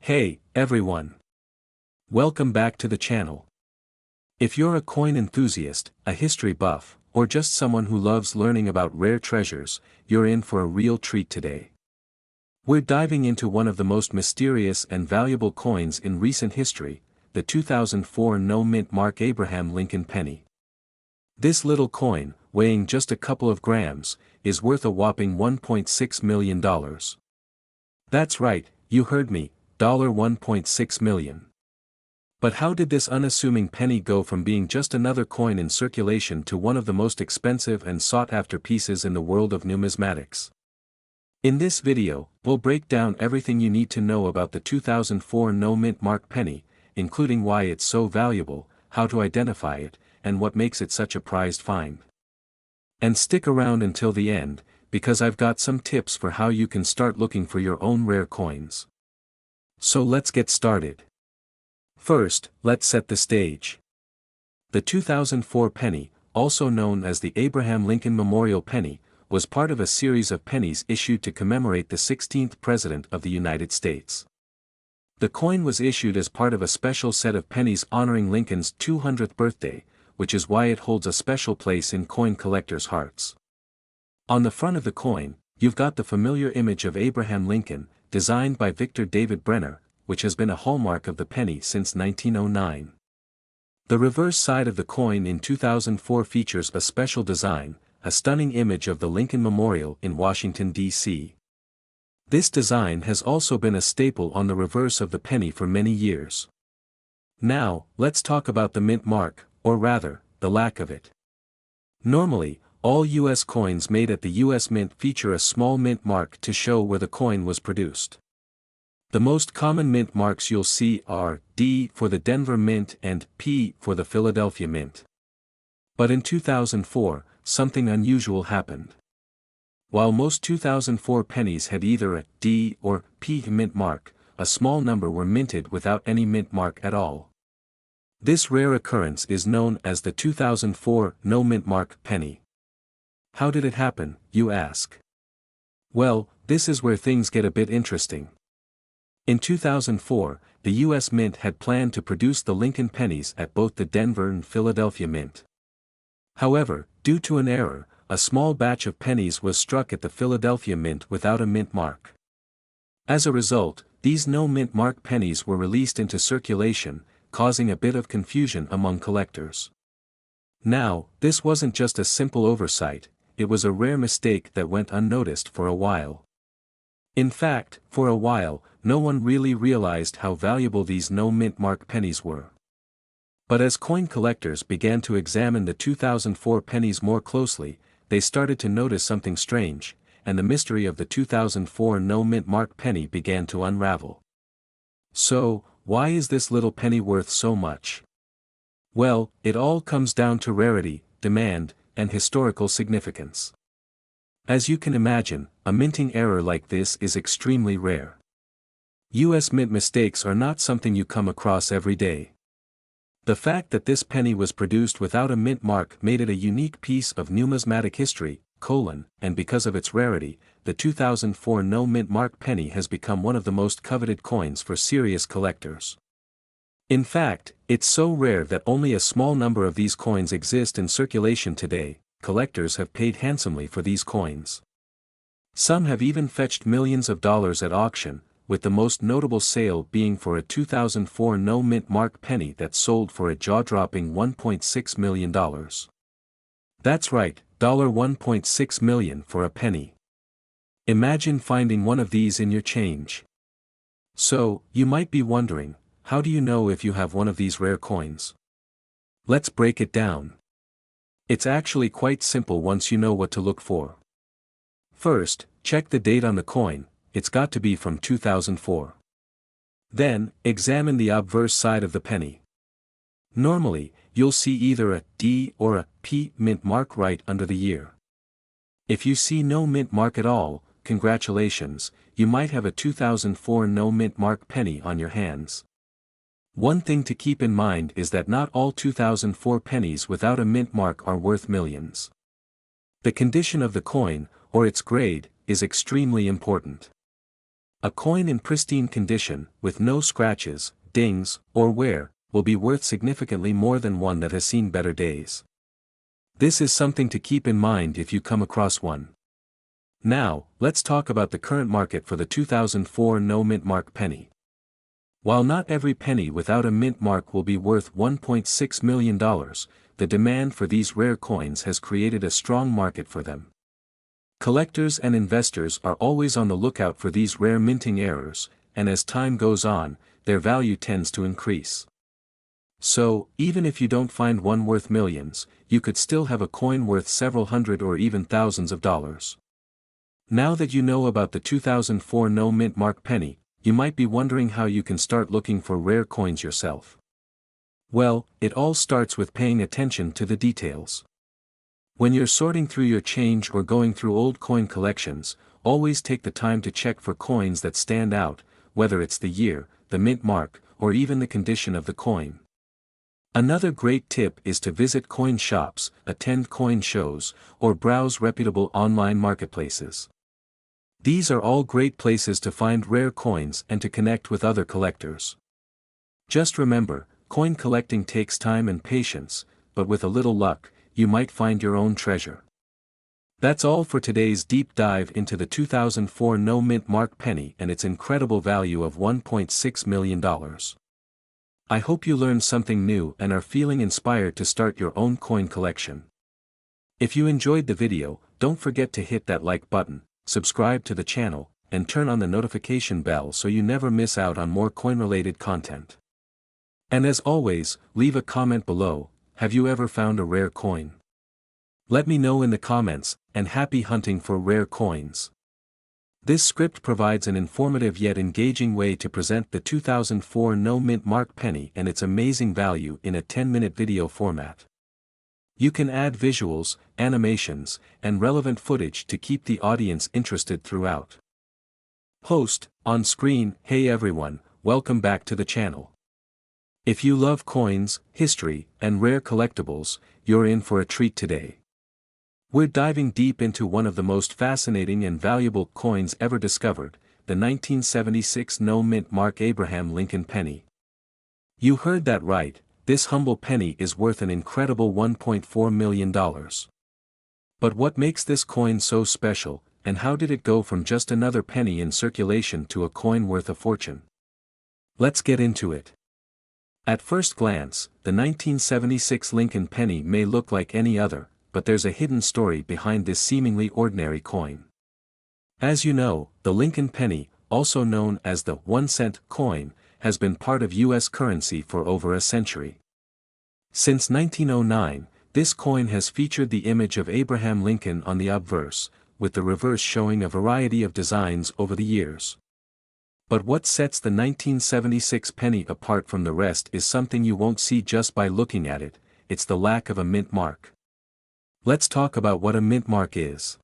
Hey, everyone. Welcome back to the channel. If you're a coin enthusiast, a history buff, or just someone who loves learning about rare treasures, you're in for a real treat today. We're diving into one of the most mysterious and valuable coins in recent history, the 2004 no-mint mark Abraham Lincoln penny. This little coin, weighing just a couple of grams, is worth a whopping $1.6 million. That's right, you heard me. $1.6 million. But how did this unassuming penny go from being just another coin in circulation to one of the most expensive and sought-after pieces in the world of numismatics? In this video, we'll break down everything you need to know about the 2004 no-mint mark penny, including why it's so valuable, how to identify it, and what makes it such a prized find. And stick around until the end, because I've got some tips for how you can start looking for your own rare coins. So let's get started. First, let's set the stage. The 2004 penny, also known as the Abraham Lincoln Memorial Penny, was part of a series of pennies issued to commemorate the 16th President of the United States. The coin was issued as part of a special set of pennies honoring Lincoln's 200th birthday, which is why it holds a special place in coin collectors' hearts. On the front of the coin, you've got the familiar image of Abraham Lincoln, designed by Victor David Brenner, which has been a hallmark of the penny since 1909. The reverse side of the coin in 2004 features a special design, a stunning image of the Lincoln Memorial in Washington, D.C. This design has also been a staple on the reverse of the penny for many years. Now, let's talk about the mint mark, or rather, the lack of it. Normally, all U.S. coins made at the U.S. Mint feature a small mint mark to show where the coin was produced. The most common mint marks you'll see are D for the Denver Mint and P for the Philadelphia Mint. But in 2004, something unusual happened. While most 2004 pennies had either a D or P mint mark, a small number were minted without any mint mark at all. This rare occurrence is known as the 2004 no mint mark penny. How did it happen, you ask? Well, this is where things get a bit interesting. In 2004, the U.S. Mint had planned to produce the Lincoln pennies at both the Denver and Philadelphia Mint. However, due to an error, a small batch of pennies was struck at the Philadelphia Mint without a mint mark. As a result, these no mint mark pennies were released into circulation, causing a bit of confusion among collectors. Now, this wasn't just a simple oversight. It was a rare mistake that went unnoticed for a while. In fact, for a while, no one really realized how valuable these no mint mark pennies were. But as coin collectors began to examine the 2004 pennies more closely, they started to notice something strange, and the mystery of the 2004 no mint mark penny began to unravel. So, why is this little penny worth so much? Well, it all comes down to rarity, demand, and historical significance. As you can imagine, a minting error like this is extremely rare. U.S. Mint mistakes are not something you come across every day. The fact that this penny was produced without a mint mark made it a unique piece of numismatic history, and because of its rarity, the 2004 no mint mark penny has become one of the most coveted coins for serious collectors. In fact, it's so rare that only a small number of these coins exist in circulation today. Collectors have paid handsomely for these coins. Some have even fetched millions of dollars at auction, with the most notable sale being for a 2004 no mint mark penny that sold for a jaw-dropping $1.6 million. That's right, $1.6 million for a penny. Imagine finding one of these in your change. So, you might be wondering, how do you know if you have one of these rare coins? Let's break it down. It's actually quite simple once you know what to look for. First, check the date on the coin. It's got to be from 2004. Then, examine the obverse side of the penny. Normally, you'll see either a D or a P mint mark right under the year. If you see no mint mark at all, congratulations, you might have a 2004 no mint mark penny on your hands. One thing to keep in mind is that not all 2004 pennies without a mint mark are worth millions. The condition of the coin, or its grade, is extremely important. A coin in pristine condition, with no scratches, dings, or wear, will be worth significantly more than one that has seen better days. This is something to keep in mind if you come across one. Now, let's talk about the current market for the 2004 no-mint mark penny. While not every penny without a mint mark will be worth $1.6 million, the demand for these rare coins has created a strong market for them. Collectors and investors are always on the lookout for these rare minting errors, and as time goes on, their value tends to increase. So, even if you don't find one worth millions, you could still have a coin worth several hundred or even thousands of dollars. Now that you know about the 2004 no-mint mark penny, you might be wondering how you can start looking for rare coins yourself. Well, it all starts with paying attention to the details. When you're sorting through your change or going through old coin collections, always take the time to check for coins that stand out, whether it's the year, the mint mark, or even the condition of the coin. Another great tip is to visit coin shops, attend coin shows, or browse reputable online marketplaces. These are all great places to find rare coins and to connect with other collectors. Just remember, coin collecting takes time and patience, but with a little luck, you might find your own treasure. That's all for today's deep dive into the 2004 no-mint mark penny and its incredible value of $1.6 million. I hope you learned something new and are feeling inspired to start your own coin collection. If you enjoyed the video, don't forget to hit that like button, subscribe to the channel, and turn on the notification bell so you never miss out on more coin-related content. And as always, leave a comment below. Have you ever found a rare coin? Let me know in the comments, and happy hunting for rare coins. This script provides an informative yet engaging way to present the 2004 no-mint mark penny and its amazing value in a 10-minute video format. You can add visuals, animations, and relevant footage to keep the audience interested throughout. Host, on screen. Hey everyone, welcome back to the channel. If you love coins, history, and rare collectibles, you're in for a treat today. We're diving deep into one of the most fascinating and valuable coins ever discovered, the 1976 no-mint mark Abraham Lincoln penny. You heard that right, this humble penny is worth an incredible $1.4 million. But what makes this coin so special, and how did it go from just another penny in circulation to a coin worth a fortune? Let's get into it. At first glance, the 1976 Lincoln penny may look like any other, but there's a hidden story behind this seemingly ordinary coin. As you know, the Lincoln penny, also known as the 1-cent coin, has been part of U.S. currency for over a century. Since 1909, this coin has featured the image of Abraham Lincoln on the obverse, with the reverse showing a variety of designs over the years. But what sets the 1976 penny apart from the rest is something you won't see just by looking at it. It's the lack of a mint mark. Let's talk about what a mint mark is.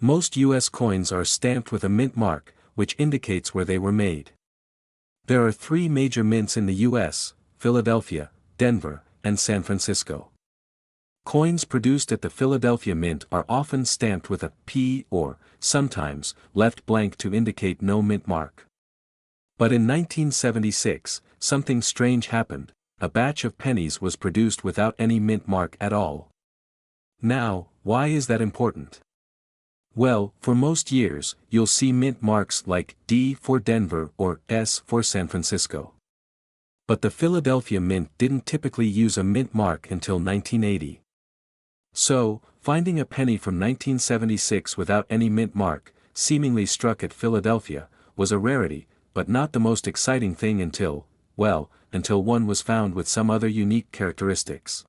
Most U.S. coins are stamped with a mint mark, which indicates where they were made. There are 3 major mints in the U.S., Philadelphia, Denver, and San Francisco. Coins produced at the Philadelphia Mint are often stamped with a P or, sometimes, left blank to indicate no mint mark. But in 1976, something strange happened. A batch of pennies was produced without any mint mark at all. Now, why is that important? Well, for most years, you'll see mint marks like D for Denver or S for San Francisco. But the Philadelphia Mint didn't typically use a mint mark until 1980. So, finding a penny from 1976 without any mint mark, seemingly struck at Philadelphia, was a rarity, but not the most exciting thing until one was found with some other unique characteristics.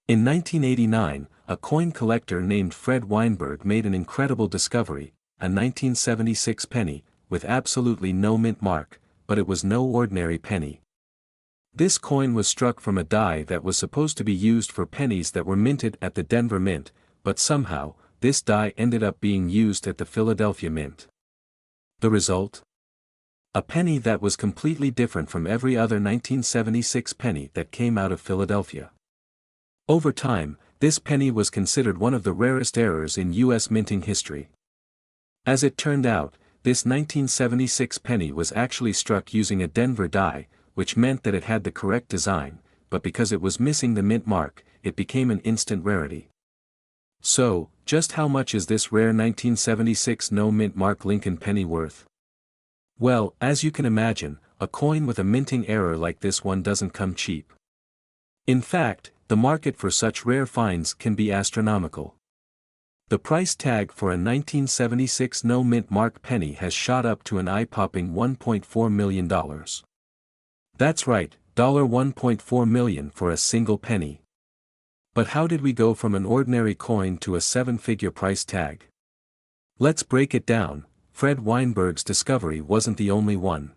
In 1989, a coin collector named Fred Weinberg made an incredible discovery, a 1976 penny, with absolutely no mint mark, but it was no ordinary penny. This coin was struck from a die that was supposed to be used for pennies that were minted at the Denver Mint, but somehow, this die ended up being used at the Philadelphia Mint. The result? A penny that was completely different from every other 1976 penny that came out of Philadelphia. Over time, this penny was considered one of the rarest errors in U.S. minting history. As it turned out, this 1976 penny was actually struck using a Denver die, which meant that it had the correct design, but because it was missing the mint mark, it became an instant rarity. So, just how much is this rare 1976 no mint mark Lincoln penny worth? Well, as you can imagine, a coin with a minting error like this one doesn't come cheap. In fact, the market for such rare finds can be astronomical. The price tag for a 1976 no mint mark penny has shot up to an eye-popping $1.4 million. That's right, $1.4 million for a single penny. But how did we go from an ordinary coin to a seven-figure price tag? Let's break it down. Fred Weinberg's discovery wasn't the only one.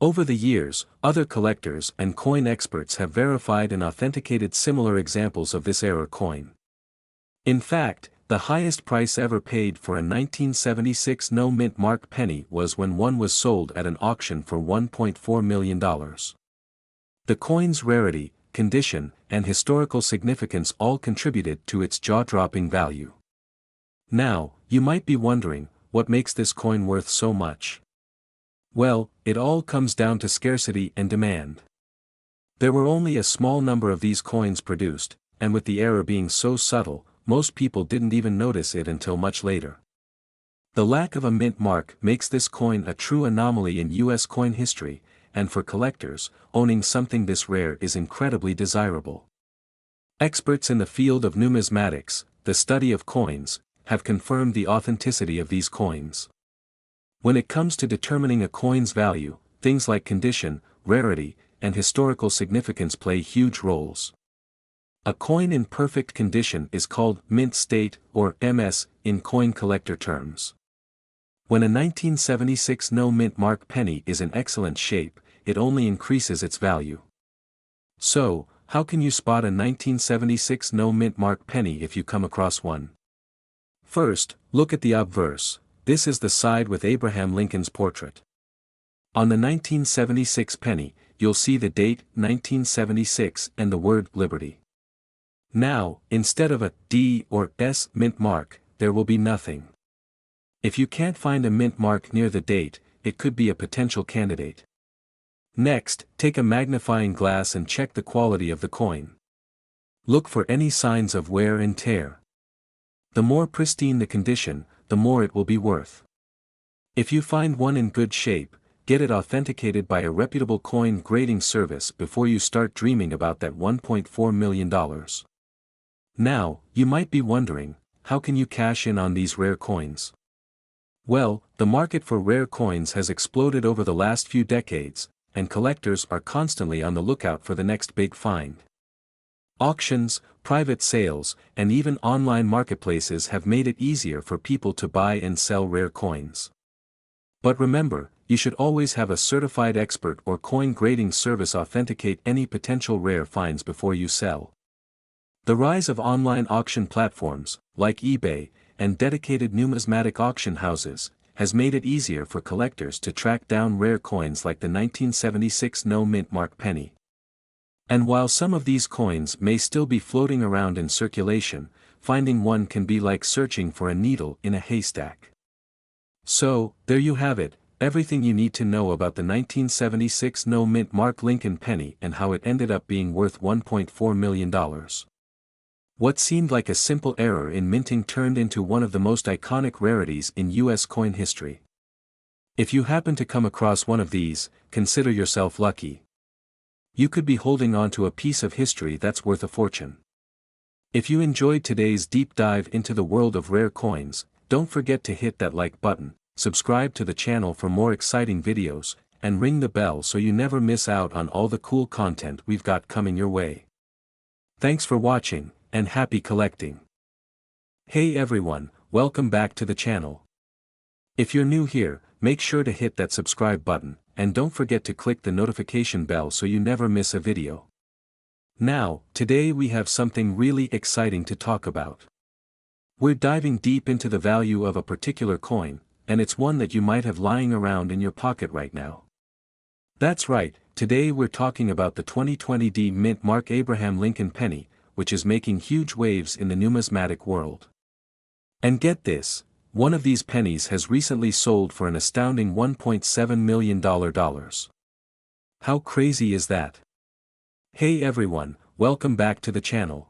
Over the years, other collectors and coin experts have verified and authenticated similar examples of this error coin. In fact, the highest price ever paid for a 1976 no mint mark penny was when one was sold at an auction for $1.4 million. The coin's rarity, condition, and historical significance all contributed to its jaw-dropping value. Now, you might be wondering, what makes this coin worth so much? Well, it all comes down to scarcity and demand. There were only a small number of these coins produced, and with the error being so subtle, most people didn't even notice it until much later. The lack of a mint mark makes this coin a true anomaly in US coin history, and for collectors, owning something this rare is incredibly desirable. Experts in the field of numismatics, the study of coins, have confirmed the authenticity of these coins. When it comes to determining a coin's value, things like condition, rarity, and historical significance play huge roles. A coin in perfect condition is called mint state, or MS, in coin collector terms. When a 1976 no mint mark penny is in excellent shape, it only increases its value. So, how can you spot a 1976 no mint mark penny if you come across one? First, look at the obverse. This is the side with Abraham Lincoln's portrait. On the 1976 penny, you'll see the date 1976 and the word Liberty. Now, instead of a D or S mint mark, there will be nothing. If you can't find a mint mark near the date, it could be a potential candidate. Next, take a magnifying glass and check the quality of the coin. Look for any signs of wear and tear. The more pristine the condition, the more it will be worth. If you find one in good shape, get it authenticated by a reputable coin grading service before you start dreaming about that $1.4 million. Now, you might be wondering, how can you cash in on these rare coins? Well, the market for rare coins has exploded over the last few decades, and collectors are constantly on the lookout for the next big find. Auctions, private sales, and even online marketplaces have made it easier for people to buy and sell rare coins. But remember, you should always have a certified expert or coin grading service authenticate any potential rare finds before you sell. The rise of online auction platforms, like eBay, and dedicated numismatic auction houses, has made it easier for collectors to track down rare coins like the 1976 no mint mark penny. And while some of these coins may still be floating around in circulation, finding one can be like searching for a needle in a haystack. So, there you have it, everything you need to know about the 1976 no mint mark Lincoln penny and how it ended up being worth $1.4 million. What seemed like a simple error in minting turned into one of the most iconic rarities in US coin history. If you happen to come across one of these, consider yourself lucky. You could be holding on to a piece of history that's worth a fortune. If you enjoyed today's deep dive into the world of rare coins, don't forget to hit that like button, subscribe to the channel for more exciting videos, and ring the bell so you never miss out on all the cool content we've got coming your way. Thanks for watching, and happy collecting. Hey everyone, welcome back to the channel. If you're new here, make sure to hit that subscribe button, and don't forget to click the notification bell so you never miss a video. Now, today we have something really exciting to talk about. We're diving deep into the value of a particular coin, and it's one that you might have lying around in your pocket right now. That's right, today we're talking about the 2020 D mint mark Abraham Lincoln penny, which is making huge waves in the numismatic world. And get this, One of these pennies has recently sold for an astounding $1.7 million. How crazy is that? Hey everyone, welcome back to the channel.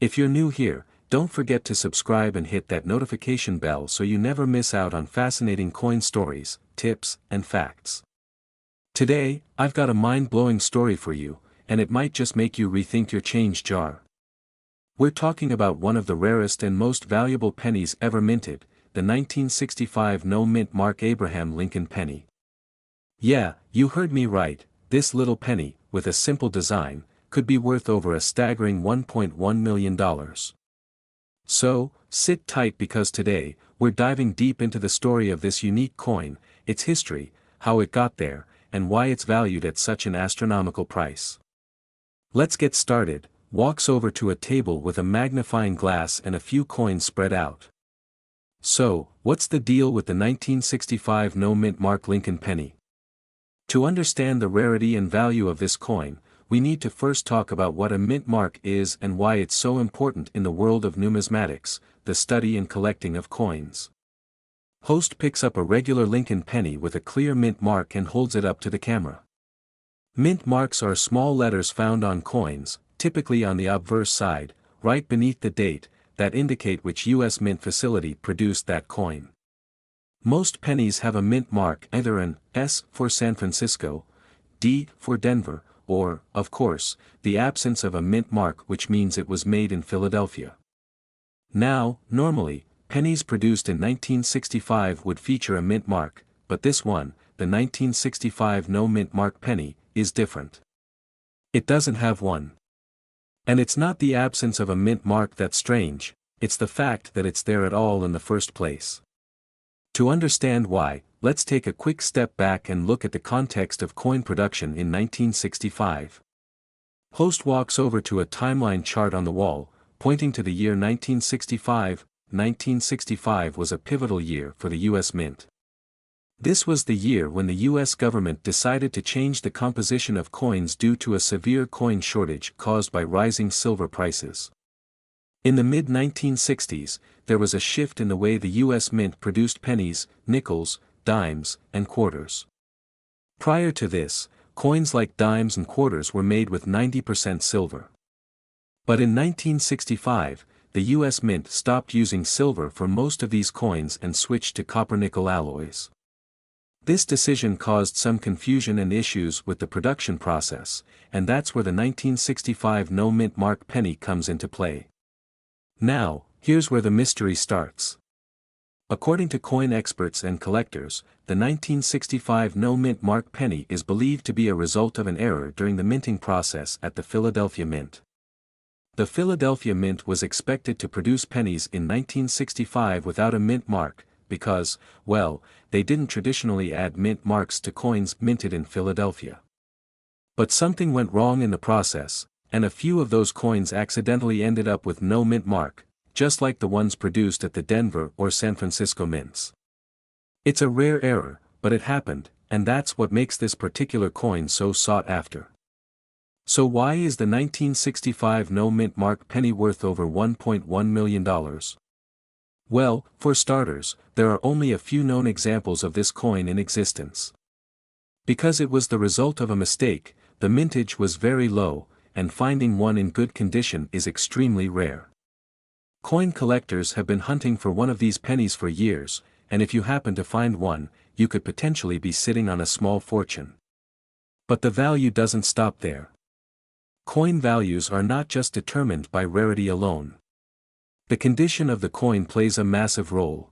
If you're new here, don't forget to subscribe and hit that notification bell so you never miss out on fascinating coin stories, tips, and facts. Today, I've got a mind-blowing story for you, and it might just make you rethink your change jar. We're talking about one of the rarest and most valuable pennies ever minted, the 1965 no-mint Mark Abraham Lincoln penny. Yeah, you heard me right, this little penny, with a simple design, could be worth over a staggering $1.1 million. So, sit tight because today, we're diving deep into the story of this unique coin, its history, how it got there, and why it's valued at such an astronomical price. Let's get started. Walks over to a table with a magnifying glass and a few coins spread out. So, what's the deal with the 1965 no-mint Mark Lincoln penny? To understand the rarity and value of this coin, we need to first talk about what a mint mark is and why it's so important in the world of numismatics, the study and collecting of coins. Host picks up a regular Lincoln penny with a clear mint mark and holds it up to the camera. Mint marks are small letters found on coins, typically on the obverse side, right beneath the date, that indicate which U.S. mint facility produced that coin. Most pennies have a mint mark, either an S for San Francisco, D for Denver, or, of course, the absence of a mint mark which means it was made in Philadelphia. Now, normally, pennies produced in 1965 would feature a mint mark, but this one, the 1965 no-mint mark penny, is different. It doesn't have one. And it's not the absence of a mint mark that's strange, it's the fact that it's there at all in the first place. To understand why, let's take a quick step back and look at the context of coin production in 1965. Host walks over to a timeline chart on the wall, pointing to the year 1965. 1965 was a pivotal year for the U.S. Mint. This was the year when the U.S. government decided to change the composition of coins due to a severe coin shortage caused by rising silver prices. In the mid-1960s, there was a shift in the way the U.S. Mint produced pennies, nickels, dimes, and quarters. Prior to this, coins like dimes and quarters were made with 90% silver. But in 1965, the U.S. Mint stopped using silver for most of these coins and switched to copper-nickel alloys. This decision caused some confusion and issues with the production process, and that's where the 1965 no-mint mark penny comes into play. Now, here's where the mystery starts. According to coin experts and collectors, the 1965 no-mint mark penny is believed to be a result of an error during the minting process at the Philadelphia Mint. The Philadelphia Mint was expected to produce pennies in 1965 without a mint mark, because, well, they didn't traditionally add mint marks to coins minted in Philadelphia. But something went wrong in the process, and a few of those coins accidentally ended up with no mint mark, just like the ones produced at the Denver or San Francisco mints. It's a rare error, but it happened, and that's what makes this particular coin so sought after. So why is the 1965 no-mint mark penny worth over $1.1 million? Well, for starters, there are only a few known examples of this coin in existence. Because it was the result of a mistake, the mintage was very low, and finding one in good condition is extremely rare. Coin collectors have been hunting for one of these pennies for years, and if you happen to find one, you could potentially be sitting on a small fortune. But the value doesn't stop there. Coin values are not just determined by rarity alone. The condition of the coin plays a massive role.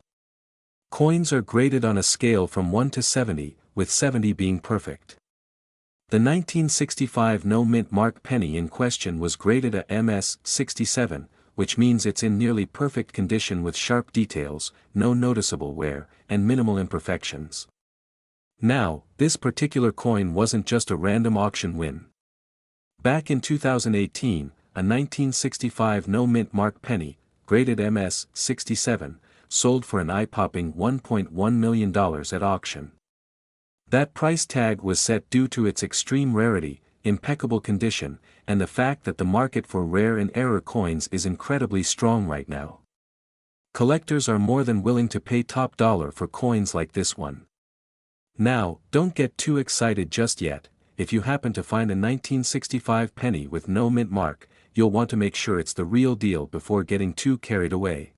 Coins are graded on a scale from 1 to 70, with 70 being perfect. The 1965 no-mint mark penny in question was graded a MS 67, which means it's in nearly perfect condition with sharp details, no noticeable wear, and minimal imperfections. Now, this particular coin wasn't just a random auction win. Back in 2018, a 1965 no-mint mark penny, graded MS 67, sold for an eye-popping $1.1 million at auction. That price tag was set due to its extreme rarity, impeccable condition, and the fact that the market for rare and error coins is incredibly strong right now. Collectors are more than willing to pay top dollar for coins like this one. Now, don't get too excited just yet. If you happen to find a 1965 penny with no mint mark, you'll want to make sure it's the real deal before getting too carried away.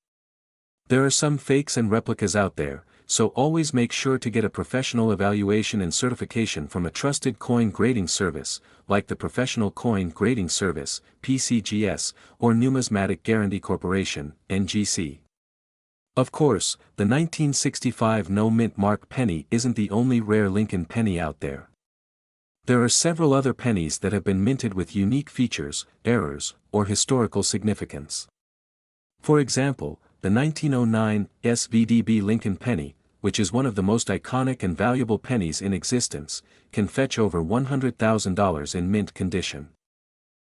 There are some fakes and replicas out there, so always make sure to get a professional evaluation and certification from a trusted coin grading service, like the Professional Coin Grading Service, PCGS, or Numismatic Guarantee Corporation, NGC. Of course, the 1965 no mint mark penny isn't the only rare Lincoln penny out there. There are several other pennies that have been minted with unique features, errors, or historical significance. For example, the 1909 SVDB Lincoln penny, which is one of the most iconic and valuable pennies in existence, can fetch over $100,000 in mint condition.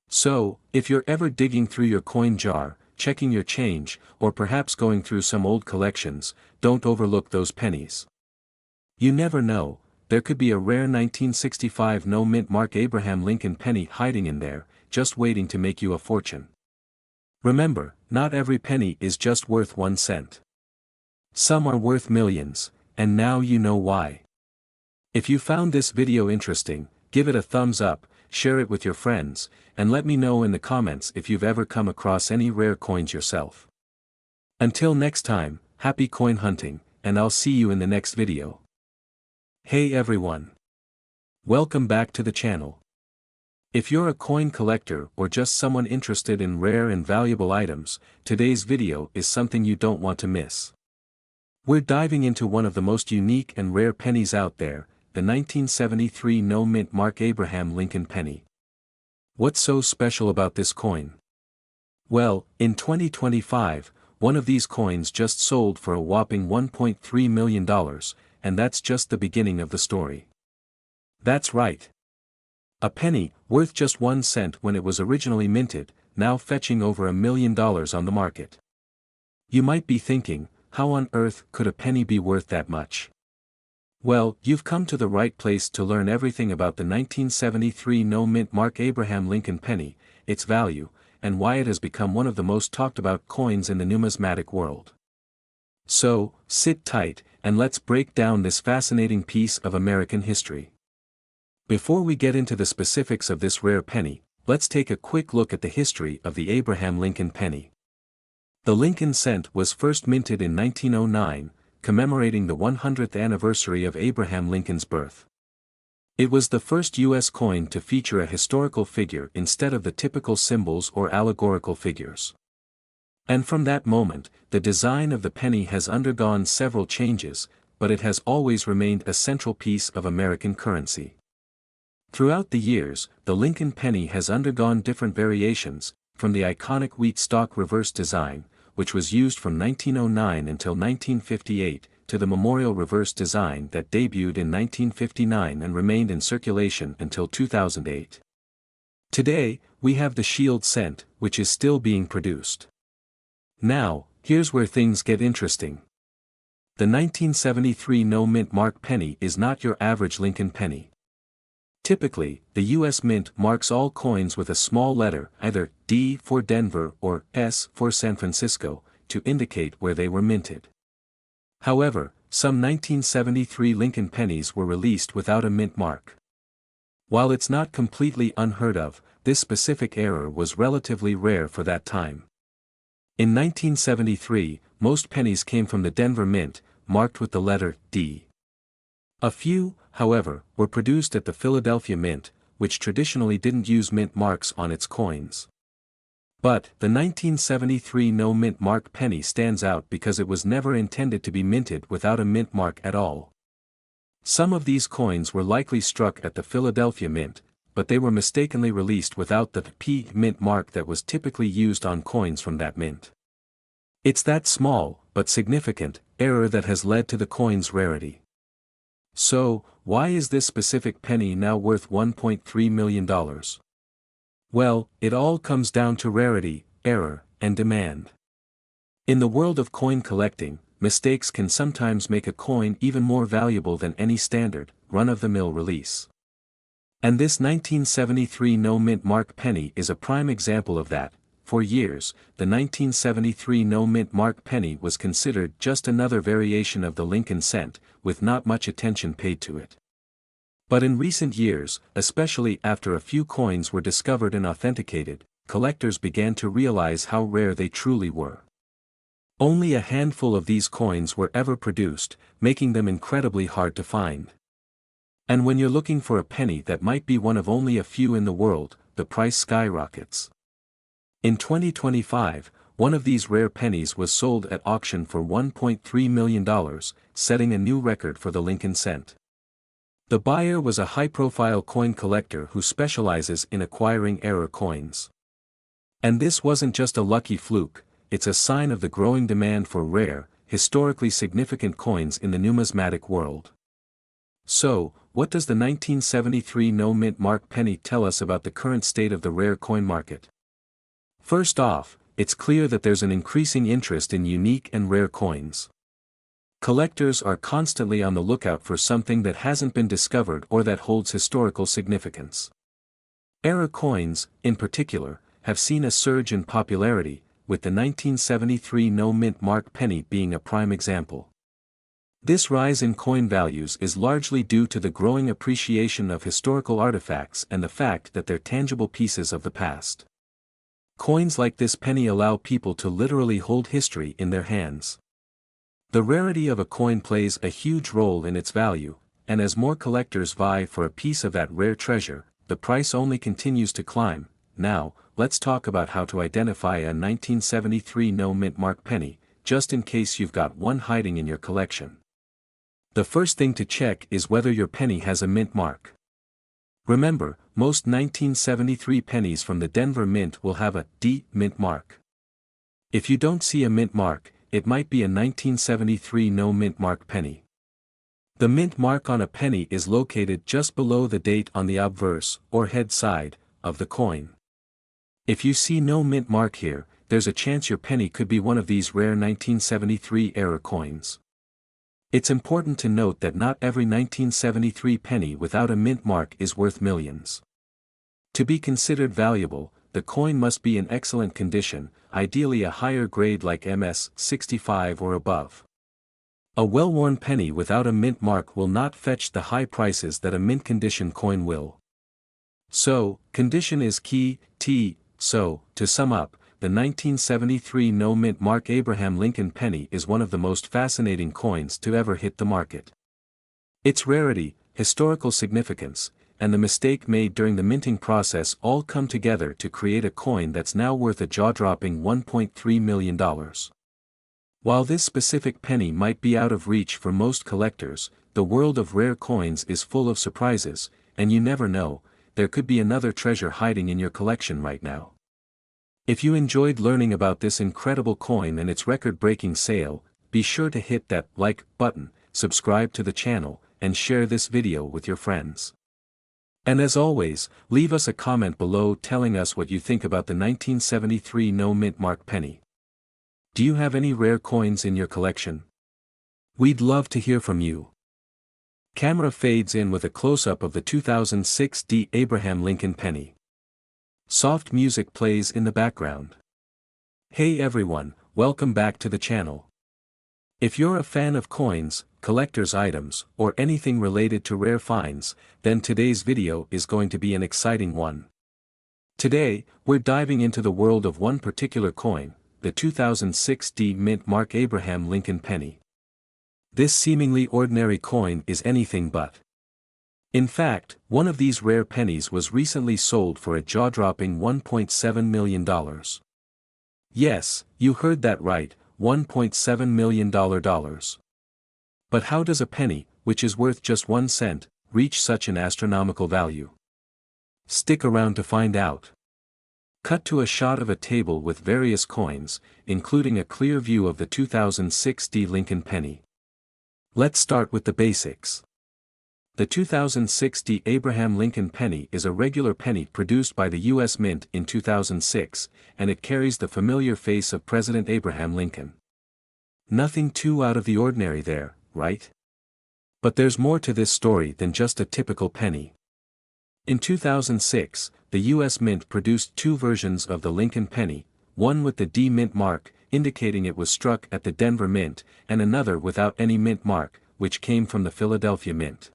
So, if you're ever digging through your coin jar, checking your change, or perhaps going through some old collections, don't overlook those pennies. You never know, there could be a rare 1965 no mint mark Abraham Lincoln penny hiding in there, just waiting to make you a fortune. Remember, not every penny is just worth 1 cent. Some are worth millions, and now you know why. If you found this video interesting, give it a thumbs up, share it with your friends, and let me know in the comments if you've ever come across any rare coins yourself. Until next time, happy coin hunting, and I'll see you in the next video. Hey everyone! Welcome back to the channel. If you're a coin collector or just someone interested in rare and valuable items, today's video is something you don't want to miss. We're diving into one of the most unique and rare pennies out there, the 1973 no mint mark Abraham Lincoln penny. What's so special about this coin? Well, in 2025, one of these coins just sold for a whopping $1.3 million, and that's just the beginning of the story. That's right. A penny, worth just 1 cent when it was originally minted, now fetching over $1 million on the market. You might be thinking, how on earth could a penny be worth that much? Well, you've come to the right place to learn everything about the 1973 no mint mark Abraham Lincoln penny, its value, and why it has become one of the most talked about coins in the numismatic world. So, sit tight, and let's break down this fascinating piece of American history. Before we get into the specifics of this rare penny, let's take a quick look at the history of the Abraham Lincoln penny. The Lincoln cent was first minted in 1909, commemorating the 100th anniversary of Abraham Lincoln's birth. It was the first U.S. coin to feature a historical figure instead of the typical symbols or allegorical figures. And from that moment, the design of the penny has undergone several changes, but it has always remained a central piece of American currency. Throughout the years, the Lincoln penny has undergone different variations, from the iconic wheat stalk reverse design, which was used from 1909 until 1958, to the memorial reverse design that debuted in 1959 and remained in circulation until 2008. Today, we have the shield cent, which is still being produced. Now, here's where things get interesting. The 1973 no mint mark penny is not your average Lincoln penny. Typically, the U.S. Mint marks all coins with a small letter, either D for Denver or S for San Francisco, to indicate where they were minted. However, some 1973 Lincoln pennies were released without a mint mark. While it's not completely unheard of, this specific error was relatively rare for that time. In 1973, most pennies came from the Denver Mint, marked with the letter D. A few, however, were produced at the Philadelphia Mint, which traditionally didn't use mint marks on its coins. But, the 1973 no mint mark penny stands out because it was never intended to be minted without a mint mark at all. Some of these coins were likely struck at the Philadelphia Mint, but they were mistakenly released without the P mint mark that was typically used on coins from that mint. It's that small, but significant, error that has led to the coin's rarity. So, why is this specific penny now worth $1.3 million? Well, it all comes down to rarity, error, and demand. In the world of coin collecting, mistakes can sometimes make a coin even more valuable than any standard, run-of-the-mill release. And this 1973 no mint mark penny is a prime example of that. For years, the 1973 no-mint mark penny was considered just another variation of the Lincoln cent, with not much attention paid to it. But in recent years, especially after a few coins were discovered and authenticated, collectors began to realize how rare they truly were. Only a handful of these coins were ever produced, making them incredibly hard to find. And when you're looking for a penny that might be one of only a few in the world, the price skyrockets. In 2025, one of these rare pennies was sold at auction for $1.3 million, setting a new record for the Lincoln cent. The buyer was a high-profile coin collector who specializes in acquiring error coins. And this wasn't just a lucky fluke, it's a sign of the growing demand for rare, historically significant coins in the numismatic world. So, what does the 1973 no-mint mark penny tell us about the current state of the rare coin market? First off, it's clear that there's an increasing interest in unique and rare coins. Collectors are constantly on the lookout for something that hasn't been discovered or that holds historical significance. Error coins, in particular, have seen a surge in popularity, with the 1973 no-mint mark penny being a prime example. This rise in coin values is largely due to the growing appreciation of historical artifacts and the fact that they're tangible pieces of the past. Coins like this penny allow people to literally hold history in their hands. The rarity of a coin plays a huge role in its value, and as more collectors vie for a piece of that rare treasure, the price only continues to climb. Now, let's talk about how to identify a 1973 no-mint mark penny, just in case you've got one hiding in your collection. The first thing to check is whether your penny has a mint mark. Remember, most 1973 pennies from the Denver Mint will have a D mint mark. If you don't see a mint mark, it might be a 1973 no mint mark penny. The mint mark on a penny is located just below the date on the obverse, or head side, of the coin. If you see no mint mark here, there's a chance your penny could be one of these rare 1973 error coins. It's important to note that not every 1973 penny without a mint mark is worth millions. To be considered valuable, the coin must be in excellent condition, ideally a higher grade like MS-65 or above. A well-worn penny without a mint mark will not fetch the high prices that a mint condition coin will. So, condition is key. So, to sum up, the 1973 no-mint mark Abraham Lincoln penny is one of the most fascinating coins to ever hit the market. Its rarity, historical significance, and the mistake made during the minting process all come together to create a coin that's now worth a jaw-dropping $1.3 million. While this specific penny might be out of reach for most collectors, the world of rare coins is full of surprises, and you never know, there could be another treasure hiding in your collection right now. If you enjoyed learning about this incredible coin and its record-breaking sale, be sure to hit that like button, subscribe to the channel, and share this video with your friends. And as always, leave us a comment below telling us what you think about the 1973 no-mint mark penny. Do you have any rare coins in your collection? We'd love to hear from you. Camera fades in with a close-up of the 2006 D. Abraham Lincoln penny. Soft music plays in the background. Hey everyone, welcome back to the channel. If you're a fan of coins, collector's items, or anything related to rare finds, then today's video is going to be an exciting one. Today, we're diving into the world of one particular coin, the 2006 D mint mark Abraham Lincoln penny. This seemingly ordinary coin is anything but. In fact, one of these rare pennies was recently sold for a jaw-dropping $1.7 million. Yes, you heard that right, $1.7 million. But how does a penny, which is worth just 1 cent, reach such an astronomical value? Stick around to find out. Cut to a shot of a table with various coins, including a clear view of the 2006 D. Lincoln penny. Let's start with the basics. The 2006 D. Abraham Lincoln penny is a regular penny produced by the U.S. Mint in 2006, and it carries the familiar face of President Abraham Lincoln. Nothing too out of the ordinary there, right? But there's more to this story than just a typical penny. In 2006, the U.S. Mint produced two versions of the Lincoln penny, one with the D mint mark, indicating it was struck at the Denver Mint, and another without any mint mark, which came from the Philadelphia Mint.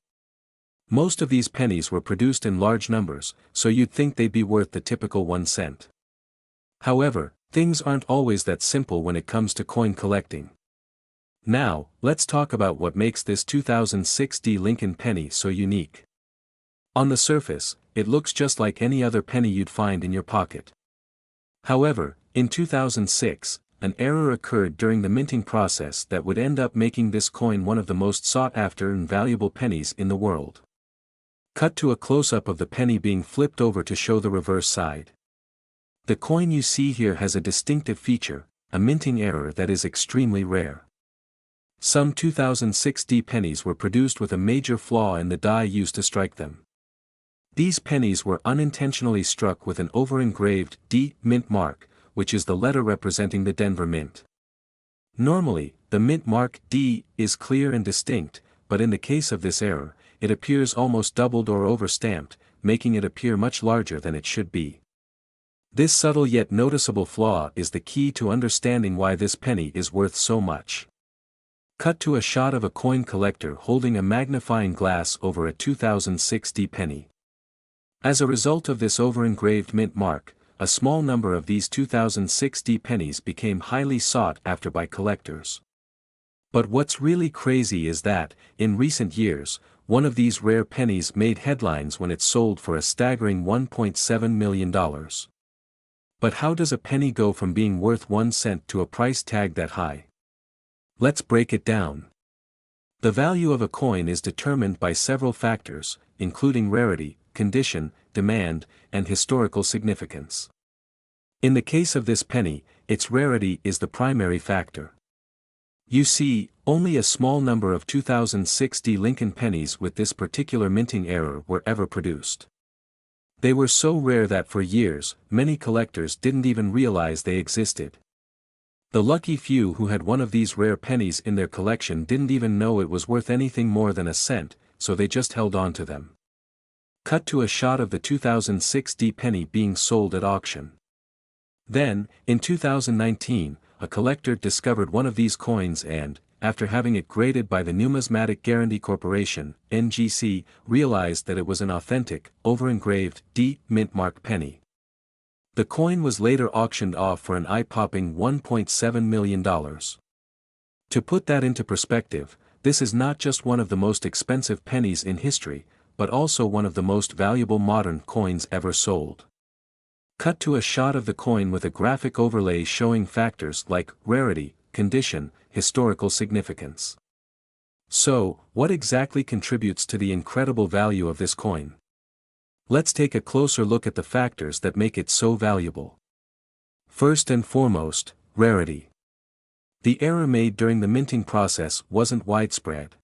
Most of these pennies were produced in large numbers, so you'd think they'd be worth the typical 1 cent. However, things aren't always that simple when it comes to coin collecting. Now, let's talk about what makes this 2006 D Lincoln penny so unique. On the surface, it looks just like any other penny you'd find in your pocket. However, in 2006, an error occurred during the minting process that would end up making this coin one of the most sought-after and valuable pennies in the world. Cut to a close-up of the penny being flipped over to show the reverse side. The coin you see here has a distinctive feature, a minting error that is extremely rare. Some 2006 D pennies were produced with a major flaw in the die used to strike them. These pennies were unintentionally struck with an over-engraved D mint mark, which is the letter representing the Denver Mint. Normally, the mint mark D is clear and distinct, but in the case of this error, it appears almost doubled or over-stamped, making it appear much larger than it should be. This subtle yet noticeable flaw is the key to understanding why this penny is worth so much. Cut to a shot of a coin collector holding a magnifying glass over a 2006 D penny. As a result of this over-engraved mint mark, a small number of these 2006 D pennies became highly sought after by collectors. But what's really crazy is that, in recent years, one of these rare pennies made headlines when it sold for a staggering $1.7 million. But how does a penny go from being worth 1 cent to a price tag that high? Let's break it down. The value of a coin is determined by several factors, including rarity, condition, demand, and historical significance. In the case of this penny, its rarity is the primary factor. You see, only a small number of 2006 D Lincoln pennies with this particular minting error were ever produced. They were so rare that for years, many collectors didn't even realize they existed. The lucky few who had one of these rare pennies in their collection didn't even know it was worth anything more than a cent, so they just held on to them. Cut to a shot of the 2006 D penny being sold at auction. Then, in 2019, a collector discovered one of these coins and, after having it graded by the Numismatic Guarantee Corporation, NGC, realized that it was an authentic, over-engraved D mint mark penny. The coin was later auctioned off for an eye-popping $1.7 million. To put that into perspective, this is not just one of the most expensive pennies in history, but also one of the most valuable modern coins ever sold. Cut to a shot of the coin with a graphic overlay showing factors like rarity, condition, historical significance. So, what exactly contributes to the incredible value of this coin? Let's take a closer look at the factors that make it so valuable. First and foremost, rarity. The error made during the minting process wasn't widespread.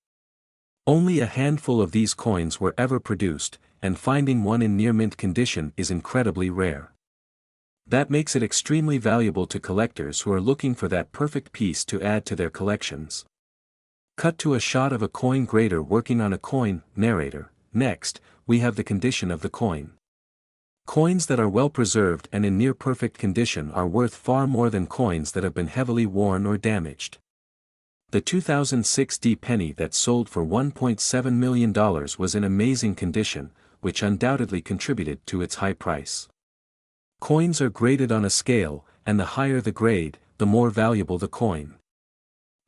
Only a handful of these coins were ever produced, and finding one in near mint condition is incredibly rare. That makes it extremely valuable to collectors who are looking for that perfect piece to add to their collections. Cut to a shot of a coin grader working on a coin narrator. Next, we have the condition of the coin. Coins that are well preserved and in near perfect condition are worth far more than coins that have been heavily worn or damaged. The 2006 D penny that sold for $1.7 million was in amazing condition, which undoubtedly contributed to its high price. Coins are graded on a scale, and the higher the grade, the more valuable the coin.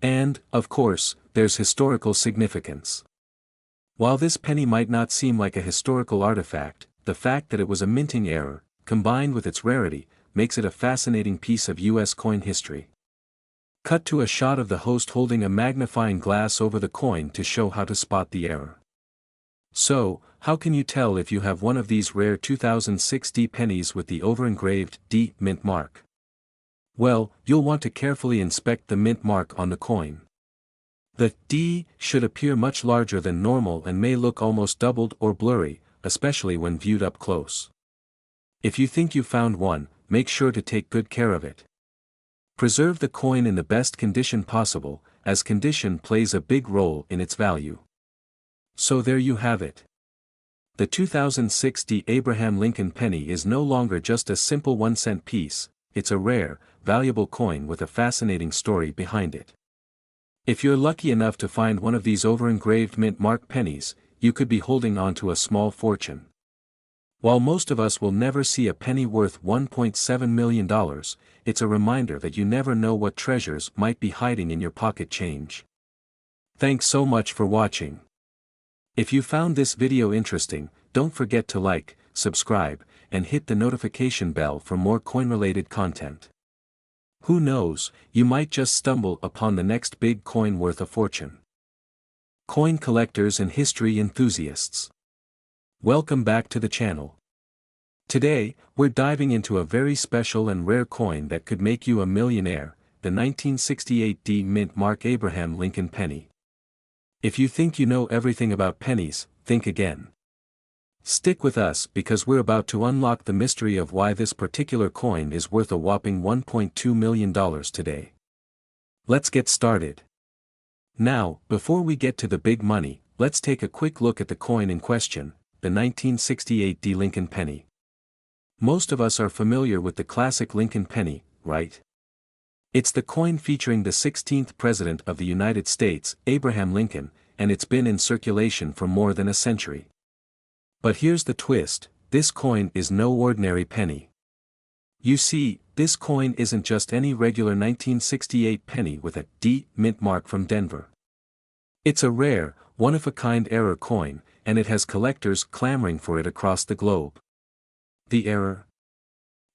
And, of course, there's historical significance. While this penny might not seem like a historical artifact, the fact that it was a minting error, combined with its rarity, makes it a fascinating piece of U.S. coin history. Cut to a shot of the host holding a magnifying glass over the coin to show how to spot the error. So, how can you tell if you have one of these rare 2006 D pennies with the over-engraved D mint mark? Well, you'll want to carefully inspect the mint mark on the coin. The D should appear much larger than normal and may look almost doubled or blurry, especially when viewed up close. If you think you found one, make sure to take good care of it. Preserve the coin in the best condition possible, as condition plays a big role in its value. So there you have it. The 2006 D Abraham Lincoln penny is no longer just a simple 1 cent piece, it's a rare, valuable coin with a fascinating story behind it. If you're lucky enough to find one of these over-engraved mint-marked pennies, you could be holding on to a small fortune. While most of us will never see a penny worth $1.7 million, it's a reminder that you never know what treasures might be hiding in your pocket change. Thanks so much for watching. If you found this video interesting, don't forget to like, subscribe, and hit the notification bell for more coin-related content. Who knows, you might just stumble upon the next big coin worth a fortune. Coin collectors and history enthusiasts, welcome back to the channel. Today, we're diving into a very special and rare coin that could make you a millionaire, the 1968 D Mint Mark Abraham Lincoln penny. If you think you know everything about pennies, think again. Stick with us because we're about to unlock the mystery of why this particular coin is worth a whopping $1.2 million today. Let's get started. Now, before we get to the big money, let's take a quick look at the coin in question, the 1968 D Lincoln penny. Most of us are familiar with the classic Lincoln penny, right? It's the coin featuring the 16th President of the United States, Abraham Lincoln, and it's been in circulation for more than a century. But here's the twist, this coin is no ordinary penny. You see, this coin isn't just any regular 1968 penny with a D mint mark from Denver. It's a rare, one-of-a-kind error coin, and it has collectors clamoring for it across the globe. The error?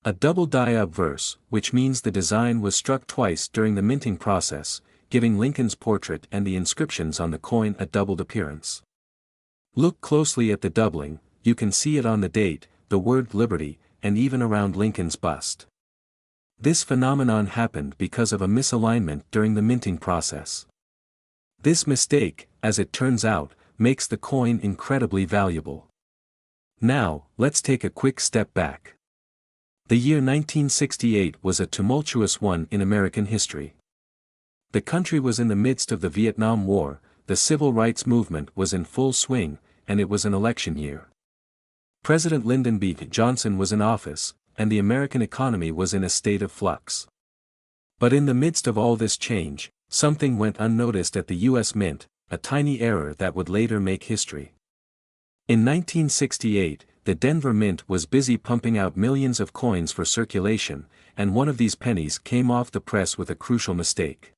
A double die obverse, which means the design was struck twice during the minting process, giving Lincoln's portrait and the inscriptions on the coin a doubled appearance. Look closely at the doubling, you can see it on the date, the word Liberty, and even around Lincoln's bust. This phenomenon happened because of a misalignment during the minting process. This mistake, as it turns out, makes the coin incredibly valuable. Now, let's take a quick step back. The year 1968 was a tumultuous one in American history. The country was in the midst of the Vietnam War, the civil rights movement was in full swing, and it was an election year. President Lyndon B. Johnson was in office, and the American economy was in a state of flux. But in the midst of all this change, something went unnoticed at the U.S. Mint, a tiny error that would later make history. In 1968, the Denver Mint was busy pumping out millions of coins for circulation, and one of these pennies came off the press with a crucial mistake.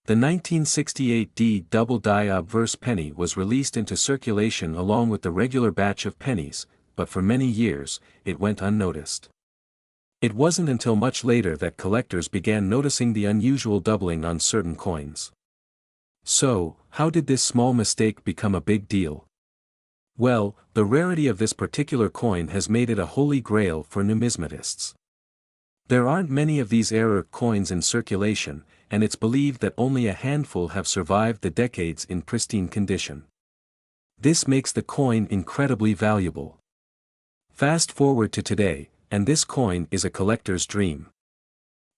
The 1968 D double die obverse penny was released into circulation along with the regular batch of pennies, but for many years, it went unnoticed. It wasn't until much later that collectors began noticing the unusual doubling on certain coins. So, how did this small mistake become a big deal? Well, the rarity of this particular coin has made it a holy grail for numismatists. There aren't many of these error coins in circulation, and it's believed that only a handful have survived the decades in pristine condition. This makes the coin incredibly valuable. Fast forward to today, and this coin is a collector's dream.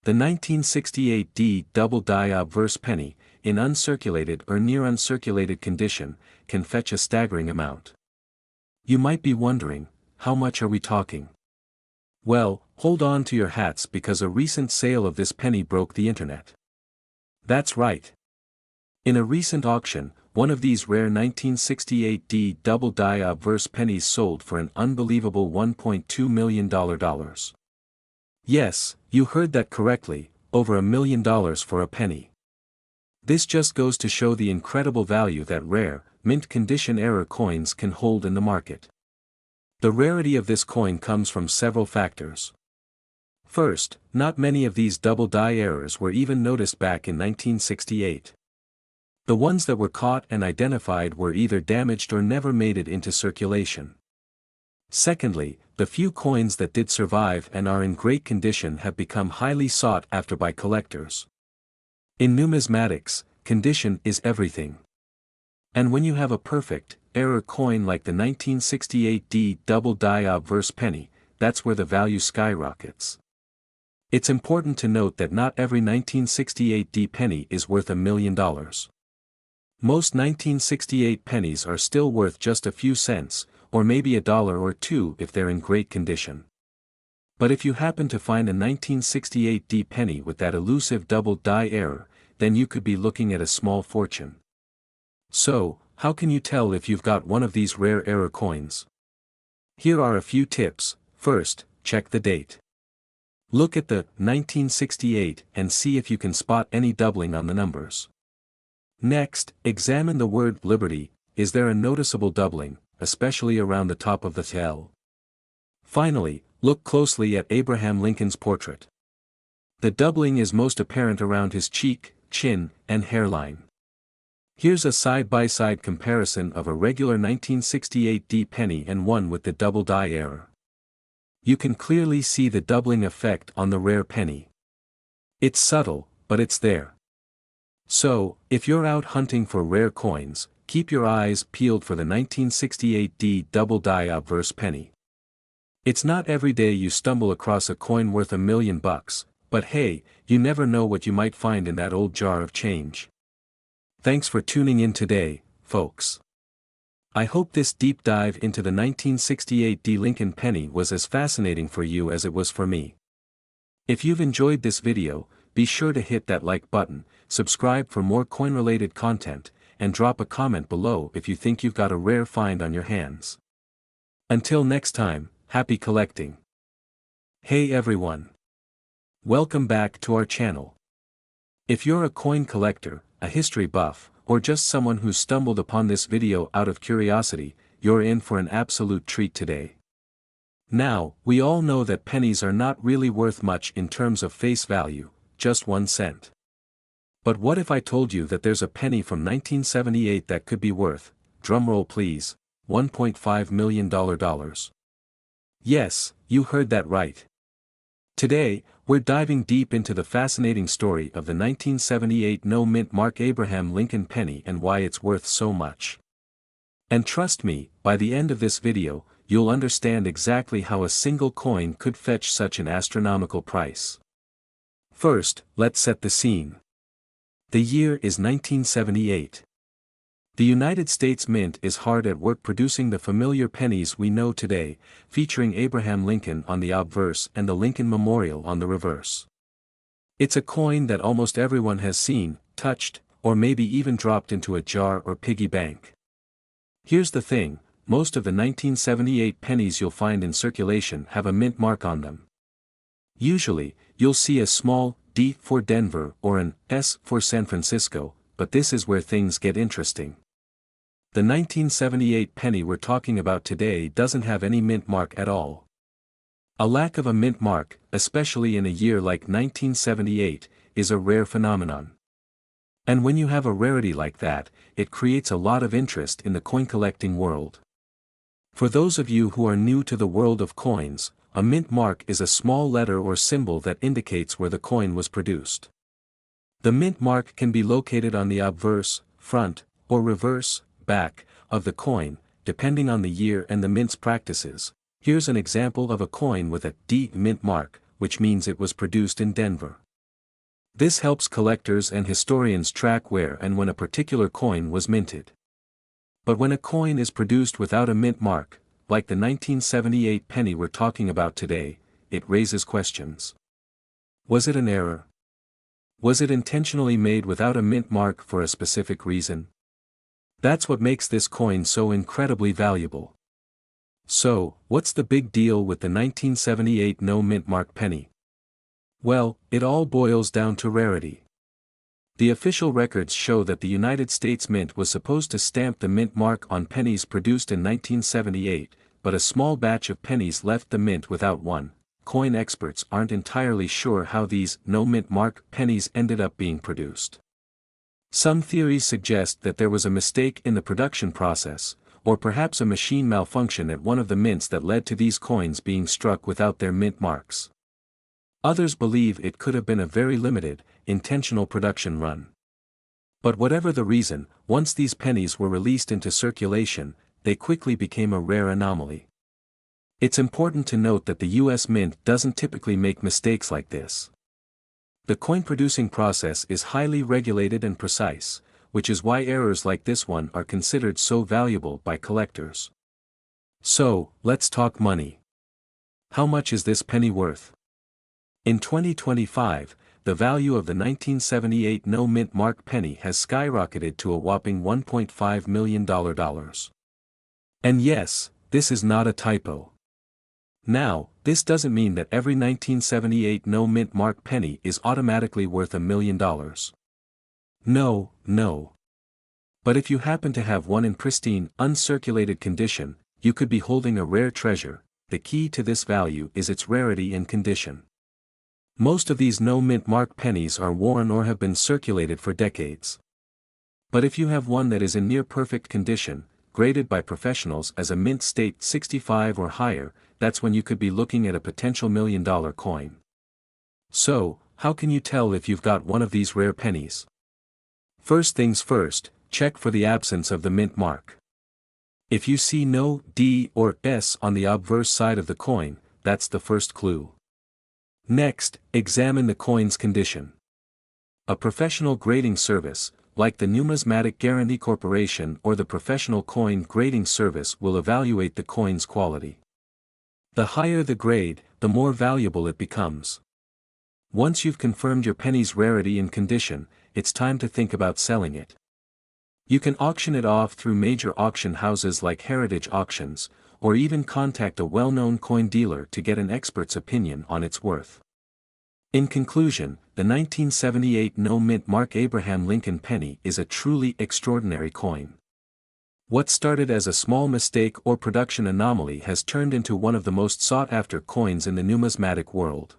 The 1968 D double die obverse penny, in uncirculated or near uncirculated condition, can fetch a staggering amount. You might be wondering, how much are we talking? Well, hold on to your hats because a recent sale of this penny broke the internet. That's right. In a recent auction, one of these rare 1968 D double die obverse pennies sold for an unbelievable $1.2 million. Yes, you heard that correctly, over $1 million for a penny. This just goes to show the incredible value that rare, mint-condition error coins can hold in the market. The rarity of this coin comes from several factors. First, not many of these double die errors were even noticed back in 1968. The ones that were caught and identified were either damaged or never made it into circulation. Secondly, the few coins that did survive and are in great condition have become highly sought after by collectors. In numismatics, condition is everything. And when you have a perfect, error coin like the 1968 D double die obverse penny, that's where the value skyrockets. It's important to note that not every 1968 D penny is worth $1 million. Most 1968 pennies are still worth just a few cents, or maybe $1 or $2 if they're in great condition. But if you happen to find a 1968 D penny with that elusive double die error, then you could be looking at a small fortune. So, how can you tell if you've got one of these rare error coins? Here are a few tips. First, check the date. Look at the 1968 and see if you can spot any doubling on the numbers. Next, examine the word Liberty. Is there a noticeable doubling, especially around the top of the L? Finally, look closely at Abraham Lincoln's portrait. The doubling is most apparent around his cheek, chin, and hairline. Here's a side-by-side comparison of a regular 1968 D penny and one with the double die error. You can clearly see the doubling effect on the rare penny. It's subtle, but it's there. So, if you're out hunting for rare coins, keep your eyes peeled for the 1968 D double die obverse penny. It's not every day you stumble across a coin worth $1 million, but hey, you never know what you might find in that old jar of change. Thanks for tuning in today, folks. I hope this deep dive into the 1968 D Lincoln penny was as fascinating for you as it was for me. If you've enjoyed this video, be sure to hit that like button, subscribe for more coin-related content, and drop a comment below if you think you've got a rare find on your hands. Until next time, happy collecting. Hey everyone. Welcome back to our channel. If you're a coin collector, a history buff, or just someone who stumbled upon this video out of curiosity, you're in for an absolute treat today. Now, we all know that pennies are not really worth much in terms of face value, just 1 cent. But what if I told you that there's a penny from 1978 that could be worth, drumroll please, $1.5 million? Yes, you heard that right. Today, we're diving deep into the fascinating story of the 1978 no-mint mark Abraham Lincoln penny and why it's worth so much. And trust me, by the end of this video, you'll understand exactly how a single coin could fetch such an astronomical price. First, let's set the scene. The year is 1978. The United States Mint is hard at work producing the familiar pennies we know today, featuring Abraham Lincoln on the obverse and the Lincoln Memorial on the reverse. It's a coin that almost everyone has seen, touched, or maybe even dropped into a jar or piggy bank. Here's the thing, most of the 1978 pennies you'll find in circulation have a mint mark on them. Usually, you'll see a small D for Denver or an S for San Francisco, but this is where things get interesting. The 1978 penny we're talking about today doesn't have any mint mark at all. A lack of a mint mark, especially in a year like 1978, is a rare phenomenon. And when you have a rarity like that, it creates a lot of interest in the coin collecting world. For those of you who are new to the world of coins, a mint mark is a small letter or symbol that indicates where the coin was produced. The mint mark can be located on the obverse, front, or reverse, back, of the coin, depending on the year and the mint's practices. Here's an example of a coin with a D mint mark, which means it was produced in Denver. This helps collectors and historians track where and when a particular coin was minted. But when a coin is produced without a mint mark, like the 1978 penny we're talking about today, it raises questions. Was it an error? Was it intentionally made without a mint mark for a specific reason? That's what makes this coin so incredibly valuable. So, what's the big deal with the 1978 no mint mark penny? Well, it all boils down to rarity. The official records show that the United States Mint was supposed to stamp the mint mark on pennies produced in 1978, but a small batch of pennies left the mint without one. Coin experts aren't entirely sure how these no mint mark pennies ended up being produced. Some theories suggest that there was a mistake in the production process, or perhaps a machine malfunction at one of the mints that led to these coins being struck without their mint marks. Others believe it could have been a very limited, intentional production run. But whatever the reason, once these pennies were released into circulation, they quickly became a rare anomaly. It's important to note that the US Mint doesn't typically make mistakes like this. The coin-producing process is highly regulated and precise, which is why errors like this one are considered so valuable by collectors. So, let's talk money. How much is this penny worth? In 2025, the value of the 1978 no-mint mark penny has skyrocketed to a whopping $1.5 million. And yes, this is not a typo. Now, this doesn't mean that every 1978 no-mint mark penny is automatically worth $1 million. No, no. But if you happen to have one in pristine, uncirculated condition, you could be holding a rare treasure. The key to this value is its rarity and condition. Most of these no-mint mark pennies are worn or have been circulated for decades. But if you have one that is in near-perfect condition, graded by professionals as a mint state 65 or higher, that's when you could be looking at a potential $1 million coin. So, how can you tell if you've got one of these rare pennies? First things first, check for the absence of the mint mark. If you see no D or S on the obverse side of the coin, that's the first clue. Next, examine the coin's condition. A professional grading service, like the Numismatic Guarantee Corporation or the Professional Coin Grading Service, will evaluate the coin's quality. The higher the grade, the more valuable it becomes. Once you've confirmed your penny's rarity and condition, it's time to think about selling it. You can auction it off through major auction houses like Heritage Auctions, or even contact a well-known coin dealer to get an expert's opinion on its worth. In conclusion, the 1978 no-mint mark Abraham Lincoln penny is a truly extraordinary coin. What started as a small mistake or production anomaly has turned into one of the most sought-after coins in the numismatic world.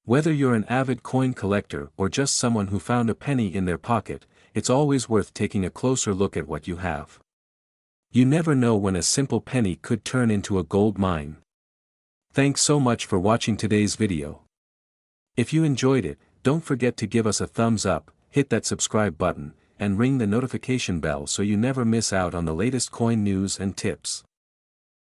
Whether you're an avid coin collector or just someone who found a penny in their pocket, it's always worth taking a closer look at what you have. You never know when a simple penny could turn into a gold mine. Thanks so much for watching today's video. If you enjoyed it, don't forget to give us a thumbs up, hit that subscribe button, and ring the notification bell so you never miss out on the latest coin news and tips.